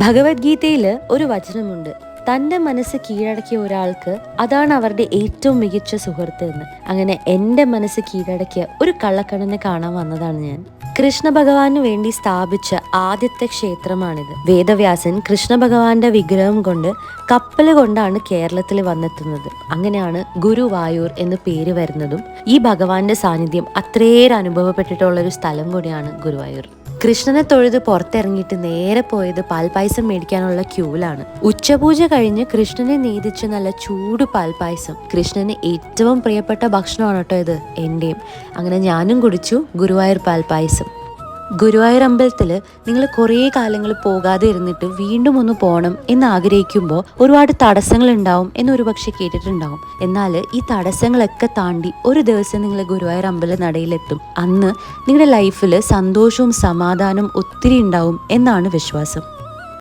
ഭഗവത്ഗീതയിൽ ഒരു വചനമുണ്ട്, തൻ്റെ മനസ്സ് കീഴടക്കിയ ഒരാൾക്ക് അതാണ് അവരുടെ ഏറ്റവും മികച്ച സുഹൃത്ത് എന്ന്. അങ്ങനെ എൻ്റെ മനസ്സ് കീഴടക്കിയ ഒരു കള്ളക്കണ്ണനെ കാണാൻ വന്നതാണ് ഞാൻ. കൃഷ്ണ ഭഗവാന് വേണ്ടി സ്ഥാപിച്ച ആദ്യത്തെ ക്ഷേത്രമാണിത്. വേദവ്യാസൻ കൃഷ്ണ ഭഗവാന്റെ വിഗ്രഹം കൊണ്ട് കപ്പൽ കൊണ്ടാണ് കേരളത്തിൽ വന്നെത്തുന്നത്. അങ്ങനെയാണ് ഗുരുവായൂർ എന്ന് പേര് വരുന്നതും. ഈ ഭഗവാന്റെ സാന്നിധ്യം അത്രയേറെ അനുഭവപ്പെട്ടിട്ടുള്ള ഒരു സ്ഥലം കൂടിയാണ് ഗുരുവായൂർ. കൃഷ്ണനെ തൊഴുത് പുറത്തിറങ്ങിയിട്ട് നേരെ പോയത് പാൽപ്പായസം മേടിക്കാനുള്ള ക്യൂലാണ്. ഉച്ചപൂജ കഴിഞ്ഞ് കൃഷ്ണനെ നീതിച്ച് നല്ല ചൂട് പാൽപ്പായസം. കൃഷ്ണന് ഏറ്റവും പ്രിയപ്പെട്ട ഭക്ഷണമാണ് കേട്ടോ ഇത്, എൻ്റെയും. അങ്ങനെ ഞാനും കുടിച്ചു ഗുരുവായൂർ പാൽപ്പായസം. ഗുരുവായൂർ അമ്പലത്തിൽ നിങ്ങൾ കുറേ കാലങ്ങൾ പോകാതെ ഇരുന്നിട്ട് വീണ്ടും ഒന്ന് പോകണം എന്ന് ആഗ്രഹിക്കുമ്പോൾ ഒരുപാട് തടസ്സങ്ങൾ ഉണ്ടാവും എന്നൊരു പക്ഷെ കേട്ടിട്ടുണ്ടാവും. എന്നാൽ ഈ തടസ്സങ്ങളൊക്കെ താണ്ടി ഒരു ദിവസം നിങ്ങൾ ഗുരുവായൂർ അമ്പല നടയിലെത്തും. അന്ന് നിങ്ങളുടെ ലൈഫിൽ സന്തോഷവും സമാധാനവും ഒത്തിരി ഉണ്ടാവും എന്നാണ് വിശ്വാസം.